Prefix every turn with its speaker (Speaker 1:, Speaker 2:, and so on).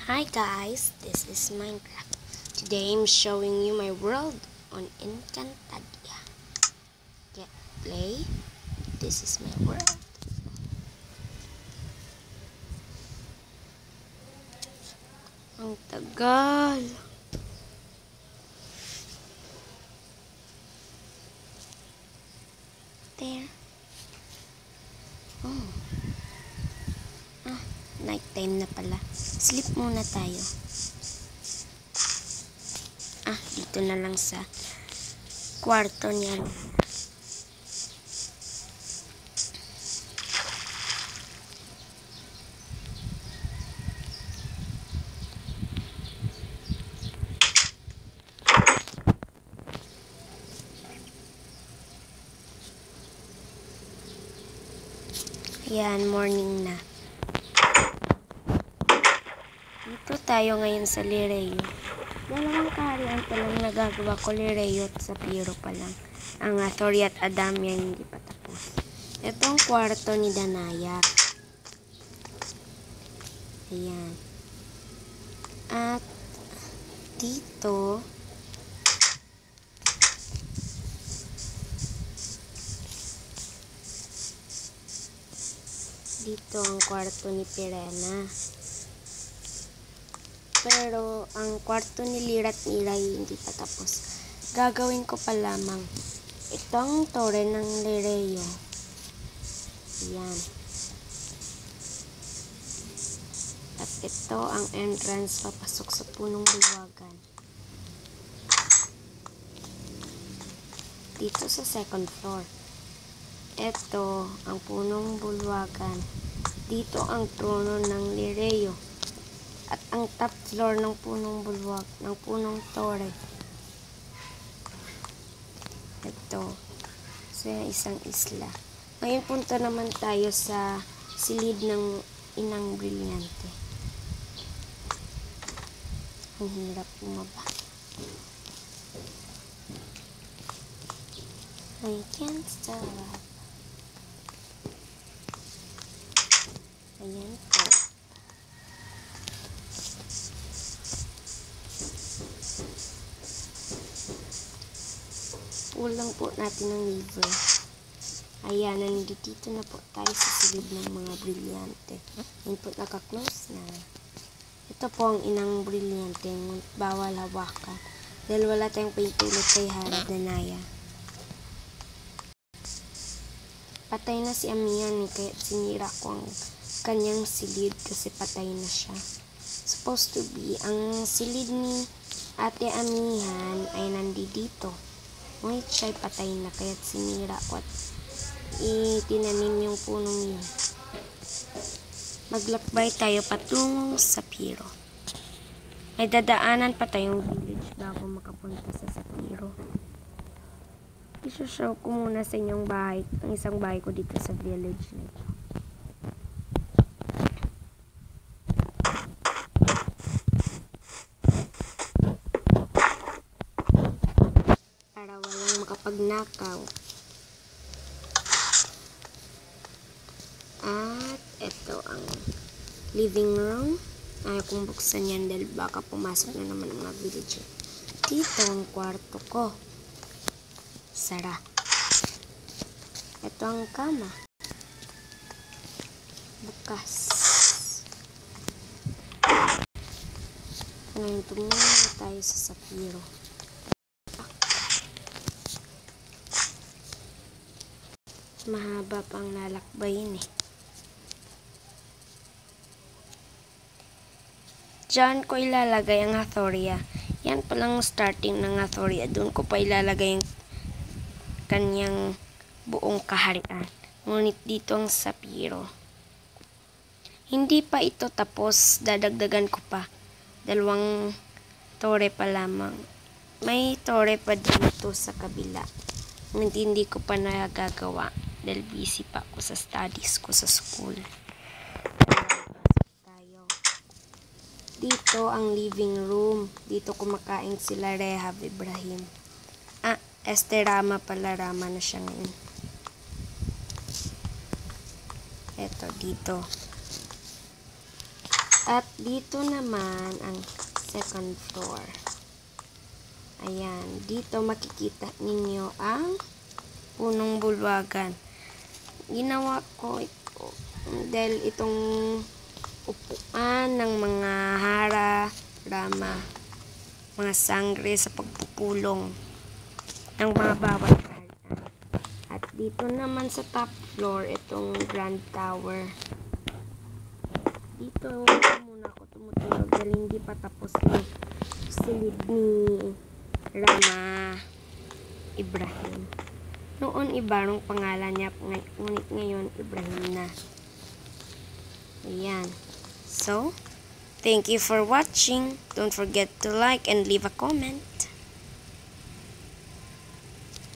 Speaker 1: Hi guys, this is Minecraft. Today I'm showing you my world on Encantadia. Get play. This is my world. Ang tagal. There. Oh. Night time na pala. Sleep muna tayo. Dito na lang sa kwarto niya. Ayan, morning na. Dito tayo ngayon sa Lireo. Dalawang kaharian pa lang nagagawa ko, Lireo at Sapiro pa lang. Ang Tori at Adamya hindi pa tapos. Ito ang kwarto ni Danaya. Ayan. At dito ang kwarto ni Pirena. Pero ang kwarto ni Lira at Miray hindi pa tapos. Gagawin ko pa lamang itong tore ng Lireo. Ayan. At ito ang entrance papasok sa punong bulwagan. Dito sa second floor. Ito ang punong bulwagan. Dito ang trono ng Lireo. At ang top floor ng punong bulwag, ng punong tore. Ito. So, yung isang isla. Ngayon punta naman tayo sa silid ng Inang Brilyante. Ang hirap bumaba. I can't stop. Ayan po. Ulang po natin ng liver. Ayan, nandito na po tayo sa silid ng mga Brilyante. Ayan po, naka-close na. Ito po ang Inang Brilyante. Bawal hawakan. Dahil wala tayong paintulot kay Harad Danaya. Patay na si Amihan, kaya sinira ko ang kanyang silid kasi patay na siya. Supposed to be, ang silid ni Ate Amihan ay nandito. Ngunit siya'y patay na, kaya sinira ko at itinanim yung punong yun. Maglakbay tayo patungong Sapiro. May dadaanan pa tayong village bago makapunta sa Sapiro. I-show ko muna sa inyong bahay, ang isang bahay ko dito sa village na ito. Para walang makapagnakaw. At ito ang living room. Ayaw kong buksan yan dahil baka pumasok na naman ang mga villager. Dito ang kwarto ko. Sara. Ito ang kama. Bukas. Ngayon, tumingin tayo sa Sapiro. Mahaba pang lalakbayin eh. Diyan ko ilalagay ang Hathoria. Yan palang starting ng Hathoria. Doon ko pa ilalagay ang kanyang buong kaharian. Ngunit dito ang Sapiro. Hindi pa ito tapos. Dadagdagan ko pa. 2 tore pa lamang. May tore pa dito sa kabila. Hindi ko pa nagagawa. Dahil busy pa ako sa studies ko sa school. Dito ang living room. Dito kumakain sila Rehab Ibrahim. Esterama pala, Rama na siya ngayon. Eto, dito. At dito naman ang second floor. Ayan, dito makikita ninyo ang punong bulwagan. Ginawa ko ito dahil itong upuan ng mga hara, rama, mga sangre sa pagpupulong ng mga bawat kaharian. At dito naman sa top floor, itong Grand Tower. Dito muna ako tumutulog dahil hindi pa tapos yung silid ni Rama Ibrahim. Noon Ibarong pangalan niya, ngunit ngayon Ibrahim na. Ayan. So, thank you for watching. Don't forget to like and leave a comment.